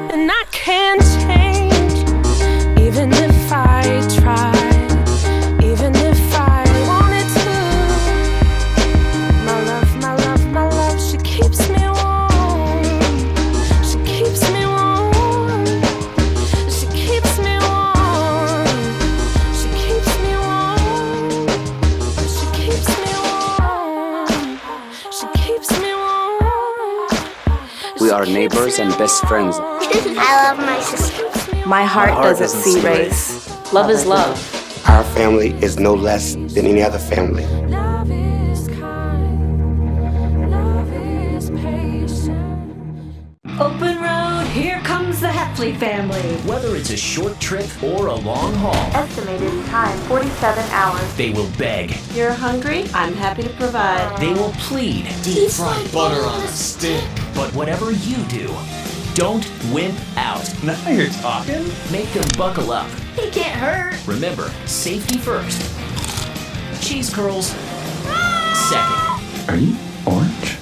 [SPEAKER 16] And I can't change, even if I try. Even if I wanted to, my love, she keeps me warm. She keeps me warm. She keeps me warm. She keeps me warm. She keeps me warm. She keeps me warm.
[SPEAKER 7] We are neighbors and best friends.
[SPEAKER 17] I love my sister.
[SPEAKER 18] My heart doesn't see race. Love is love.
[SPEAKER 19] Our family is no less than any other family.
[SPEAKER 16] Love is kind. Love is patient.
[SPEAKER 20] Open road, here comes the Heffley family.
[SPEAKER 21] Whether it's a short trip or a long haul,
[SPEAKER 22] estimated time 47 hours.
[SPEAKER 21] they will beg.
[SPEAKER 15] You're hungry? I'm happy to provide.
[SPEAKER 21] They will plead.
[SPEAKER 23] Deep fried butter on a stick.
[SPEAKER 21] But whatever you do, don't wimp out.
[SPEAKER 23] Now you're talking.
[SPEAKER 21] Make them buckle up.
[SPEAKER 20] He can't hurt.
[SPEAKER 21] Remember, safety first. Cheese curls second.
[SPEAKER 23] Are you orange?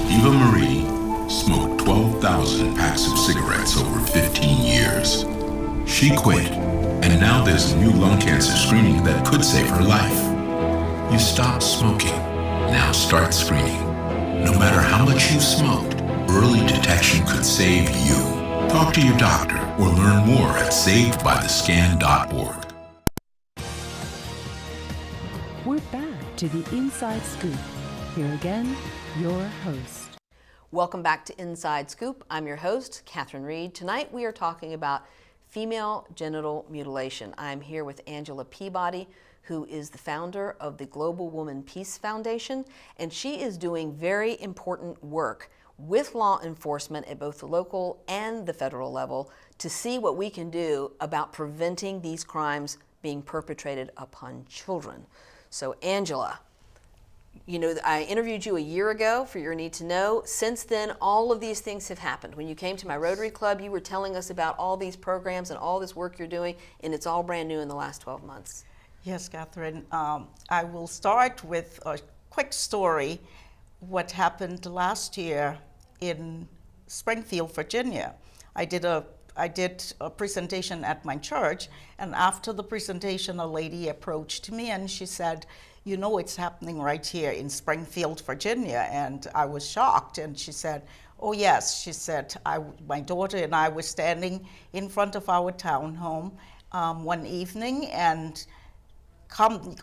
[SPEAKER 24] Eva Marie smoked 12,000 packs of cigarettes over 15 years. She quit, and now there's a new lung cancer screening that could save her life. You stopped smoking. Now start screening. No matter how much you smoked, Early detection could save you. Talk to your doctor or learn more at savedbythescan.org.
[SPEAKER 1] We're back to the Inside Scoop. Here again, your host.
[SPEAKER 2] Welcome back to Inside Scoop. I'm your host, Catherine Reed. Tonight we are talking about female genital mutilation. I'm here with Angela Peabody, who is the founder of the Global Woman Peace Foundation, and she is doing very important work with law enforcement at both the local and the federal level to see what we can do about preventing these crimes being perpetrated upon children. So Angela, you know, I interviewed you a year ago for your Need to Know. Since then, all of these things have happened. When you came to my Rotary Club, you were telling us about all these programs and all this work you're doing, and it's all brand new in the last 12 months.
[SPEAKER 3] Yes, Catherine. I will start with a quick story, what happened last year in Springfield, Virginia. I did a presentation at my church, and after the presentation, a lady approached me and she said, you know, it's happening right here in Springfield, Virginia. And I was shocked, and she said, oh yes, she said, my daughter and I were standing in front of our townhome one evening, and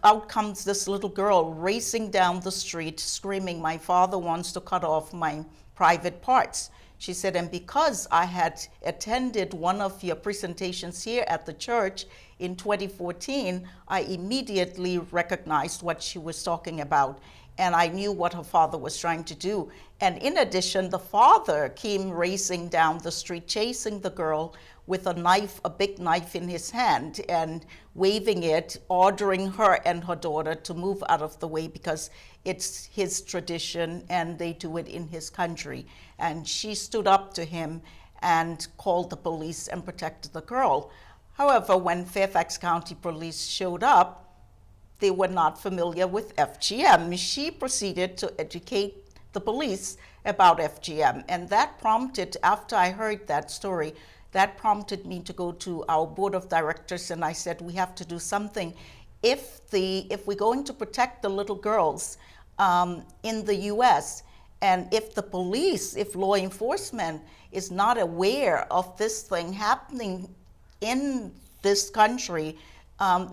[SPEAKER 3] out comes this little girl racing down the street screaming, my father wants to cut off my private parts. She said, and because I had attended one of your presentations here at the church in 2014, I immediately recognized what she was talking about, and I knew what her father was trying to do. And in addition, the father came racing down the street, chasing the girl with a knife, a big knife in his hand, and waving it, ordering her and her daughter to move out of the way because it's his tradition and they do it in his country. And she stood up to him and called the police and protected the girl. However, when Fairfax County Police showed up, they were not familiar with FGM. She proceeded to educate the police about FGM, and that prompted, after I heard that story, that prompted me to go to our board of directors, and I said, we have to do something. If we're going to protect the little girls in the US, and if the police, if law enforcement is not aware of this thing happening in this country,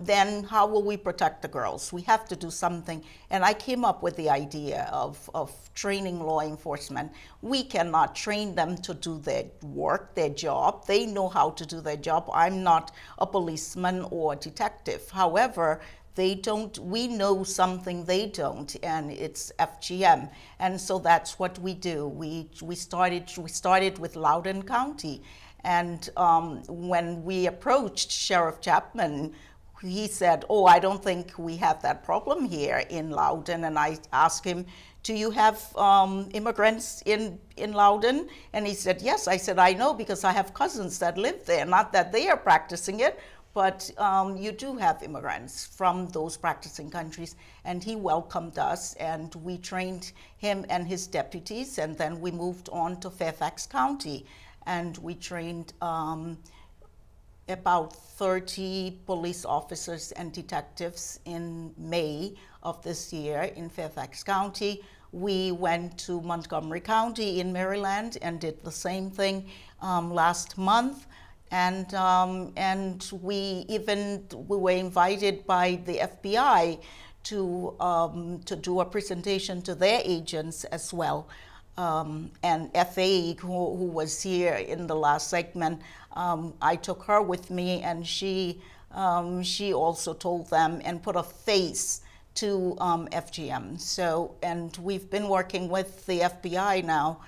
[SPEAKER 3] then how will we protect the girls? We have to do something. And I came up with the idea of training law enforcement. We cannot train them to do their work, their job. They know how to do their job. I'm not a policeman or a detective. However, we know something they don't, and it's FGM. And so that's what we do. We started with Loudoun County. And when we approached Sheriff Chapman, he said, oh, I don't think we have that problem here in Loudoun. And I asked him, do you have immigrants in Loudoun? And he said, yes. I said, I know because I have cousins that live there. Not that they are practicing it, but you do have immigrants from those practicing countries. And he welcomed us, and we trained him and his deputies, and then we moved on to Fairfax County. And we trained about 30 police officers and detectives in May of this year in Fairfax County. We went to Montgomery County in Maryland and did the same thing last month. And we were invited by the FBI to do a presentation to their agents as well. And FA, who was here in the last segment, I took her with me, and she also told them and put a face to FGM. So, and we've been working with the FBI now.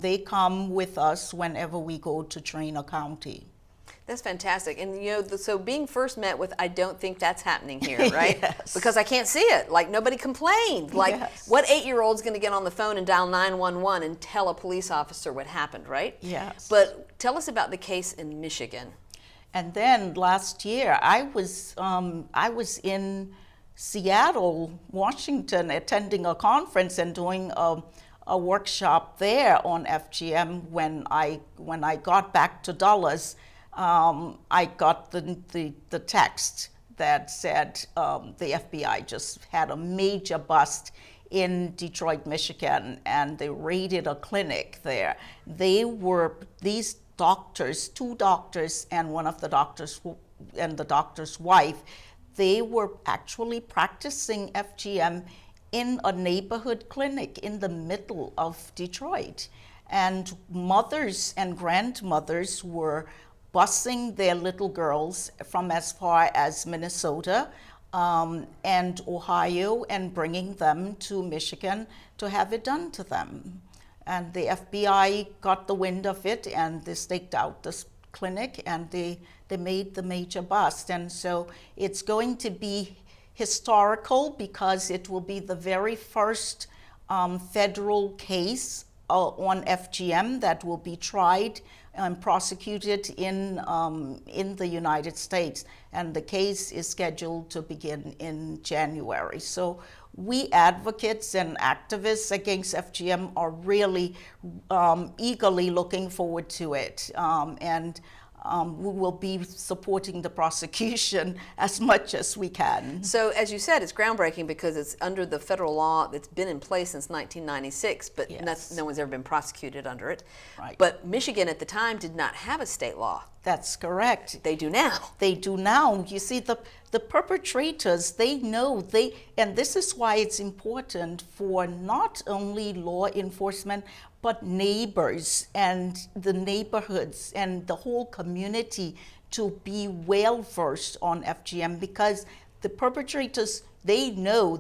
[SPEAKER 3] They come with us whenever we go to train a county.
[SPEAKER 2] That's fantastic. And you know, so being first met with, I don't think that's happening here, right?
[SPEAKER 3] Yes.
[SPEAKER 2] Because I can't see it. Like, nobody complained. Like,
[SPEAKER 3] yes.
[SPEAKER 2] What 8-year-old's going to get on the phone and dial 911 and tell a police officer what happened, right?
[SPEAKER 3] Yes.
[SPEAKER 2] But tell us about the case in Michigan.
[SPEAKER 3] And then last year, I was in Seattle, Washington, attending a conference and doing a workshop there on FGM. When I got back to Dulles, I got the text that said the FBI just had a major bust in Detroit, Michigan, and they raided a clinic there. These doctors, 2 doctors and one of the doctors and the doctor's wife, they were actually practicing FGM in a neighborhood clinic in the middle of Detroit. And mothers and grandmothers were busing their little girls from as far as Minnesota and Ohio and bringing them to Michigan to have it done to them. And the FBI got the wind of it, and they staked out this clinic, and they made the major bust. And so it's going to be historical because it will be the very first federal case on FGM that will be tried and prosecuted in the United States. And the case is scheduled to begin in January. So we advocates and activists against FGM are really eagerly looking forward to it. We will be supporting the prosecution as much as we can.
[SPEAKER 2] So as you said, it's groundbreaking because it's under the federal law that's been in place since 1996, but
[SPEAKER 3] Yes.
[SPEAKER 2] no one's ever been prosecuted under it.
[SPEAKER 3] Right.
[SPEAKER 2] But Michigan at the time did not have a state law.
[SPEAKER 3] That's correct.
[SPEAKER 2] They do now.
[SPEAKER 3] They do now. You see, the perpetrators, they know, and this is why it's important for not only law enforcement, but neighbors and the neighborhoods and the whole community to be well versed on FGM, because the perpetrators, they know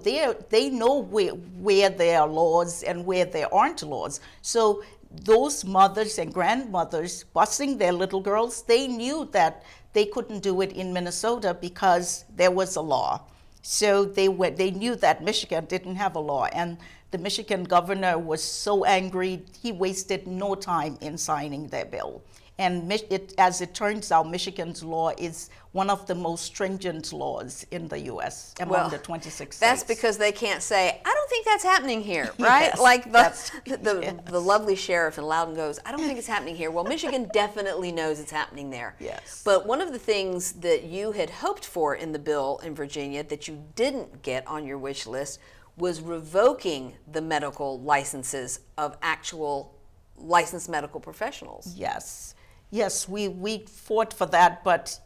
[SPEAKER 3] where there are laws and where there aren't laws. So those mothers and grandmothers busing their little girls, they knew that they couldn't do it in Minnesota because there was a law. So they knew that Michigan didn't have a law, and the Michigan governor was so angry, he wasted no time in signing their bill. And as it turns out, Michigan's law is one of the most stringent laws in the U.S. among the 26 states.
[SPEAKER 2] That's because they can't say, I don't think that's happening here, right?
[SPEAKER 3] Yes,
[SPEAKER 2] like the lovely sheriff in Loudoun goes, I don't think it's happening here. Well, Michigan definitely knows it's happening there.
[SPEAKER 3] Yes.
[SPEAKER 2] But one of the things that you had hoped for in the bill in Virginia that you didn't get on your wish list was revoking the medical licenses of actual licensed medical professionals.
[SPEAKER 3] Yes. Yes, we fought for that, but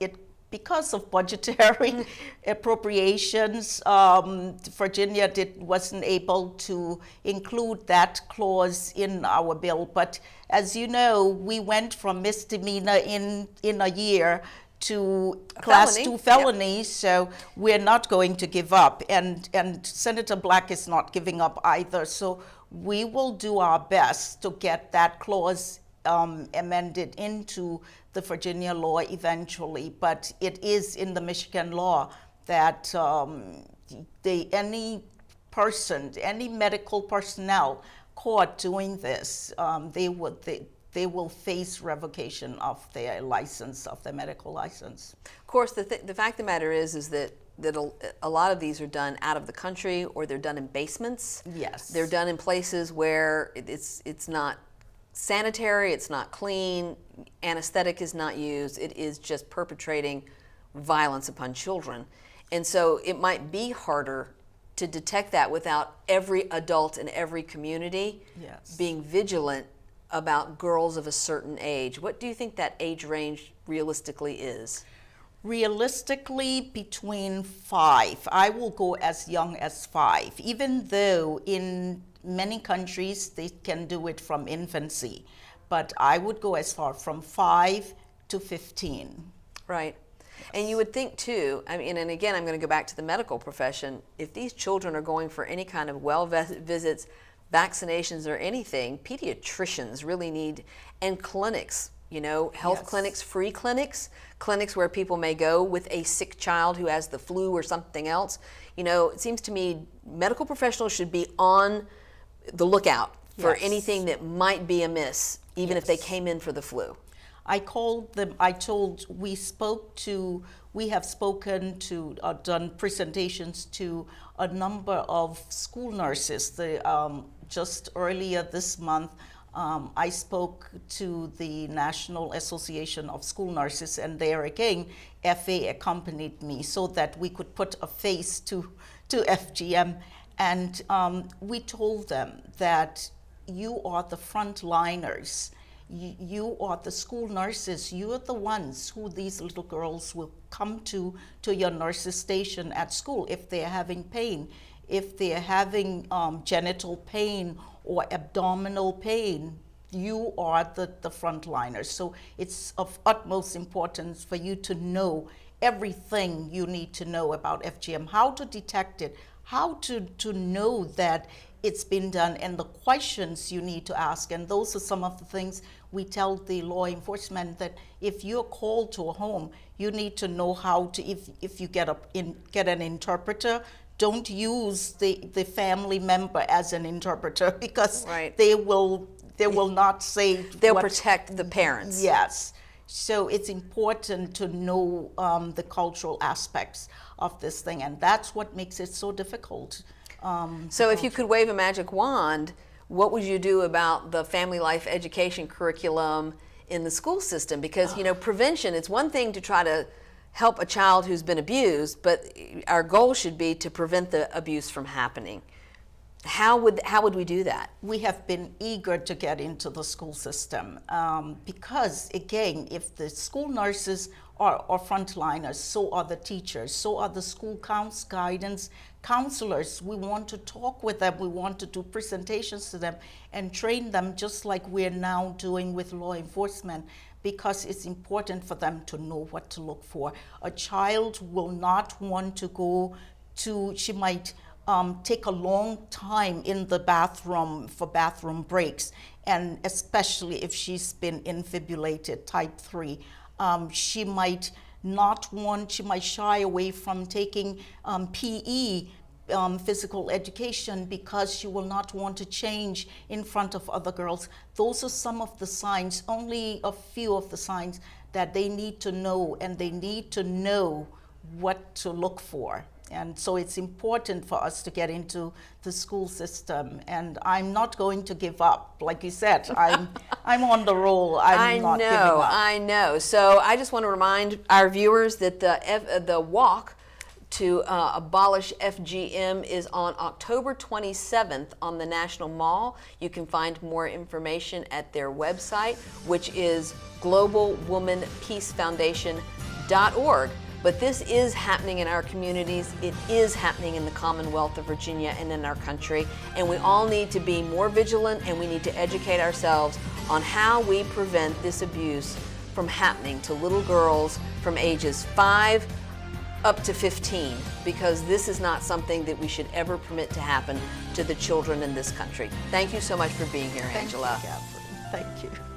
[SPEAKER 3] because of budgetary appropriations, Virginia wasn't able to include that clause in our bill. But as you know, we went from misdemeanor in a year to class 2 felony, yep. So we're not going to give up. And Senator Black is not giving up either. So we will do our best to get that clause amended into the Virginia law eventually, but it is in the Michigan law that any medical personnel caught doing this, they will face revocation of their license, of their medical license.
[SPEAKER 2] Of course, the fact of the matter is that a lot of these are done out of the country, or they're done in basements.
[SPEAKER 3] Yes.
[SPEAKER 2] They're done in places where it's not sanitary, it's not clean, anesthetic is not used, it is just perpetrating violence upon children. And so it might be harder to detect that without every adult in every community being vigilant about girls of a certain age. What do you think that age range realistically is?
[SPEAKER 3] Realistically, between 5. I will go as young as 5, even though in many countries they can do it from infancy. But I would go as far from 5 to 15.
[SPEAKER 2] Right. And you would think too, I mean, and again, I'm going to go back to the medical profession, if these children are going for any kind of well visits, vaccinations or anything, pediatricians really need, and clinics, health clinics, free clinics where people may go with a sick child who has the flu or something else. It seems to me medical professionals should be on the lookout for anything that might be amiss, even if they came in for the flu.
[SPEAKER 3] I called them, we have spoken to, done presentations to a number of school nurses. Just earlier this month, I spoke to the National Association of School Nurses, and there again, FA accompanied me so that we could put a face to FGM. And we told them that you are the frontliners. You are the school nurses. You are the ones who these little girls will come to your nurse's station at school if they're having pain, if they're having genital pain or abdominal pain. You are the frontliners. So it's of utmost importance for you to know everything you need to know about FGM, how to detect it, how to know that it's been done, and the questions you need to ask. And those are some of the things we tell the law enforcement, that if you're called to a home, you need to know how to, if you get an interpreter, don't use the family member as an interpreter, because they will not say.
[SPEAKER 2] They'll protect the parents.
[SPEAKER 3] Yes. So it's important to know the cultural aspects of this thing, and that's what makes it so difficult.
[SPEAKER 2] So if you could wave a magic wand, what would you do about the family life education curriculum in the school system? Because, you know, prevention, it's one thing to try to help a child who's been abused, but our goal should be to prevent the abuse from happening. How would we do that?
[SPEAKER 3] We have been eager to get into the school system because, again, if the school nurses are frontliners, so are the teachers, so are the school guidance counselors. We want to talk with them. We want to do presentations to them and train them, just like we're now doing with law enforcement, because it's important for them to know what to look for. A child will not want to go to, she might take a long time in the bathroom for bathroom breaks, and especially if she's been infibulated, type 3. She might not want, she might shy away from taking P.E.A.C.E, physical education, because she will not want to change in front of other girls. Those are some of the signs, only a few of the signs that they need to know, and they need to know what to look for. And so it's important for us to get into the school system. And I'm not going to give up. Like you said, I'm on the roll. I'm not giving up.
[SPEAKER 2] I know. So I just want to remind our viewers that the walk to abolish FGM is on October 27th on the National Mall. You can find more information at their website, which is globalwomanpeacefoundation.org. But this is happening in our communities. It is happening in the Commonwealth of Virginia and in our country. And we all need to be more vigilant, and we need to educate ourselves on how we prevent this abuse from happening to little girls from ages 5 up to 15, because this is not something that we should ever permit to happen to the children in this country. Thank you so much for being here, Angela.
[SPEAKER 3] Thank you, Catherine. Thank you.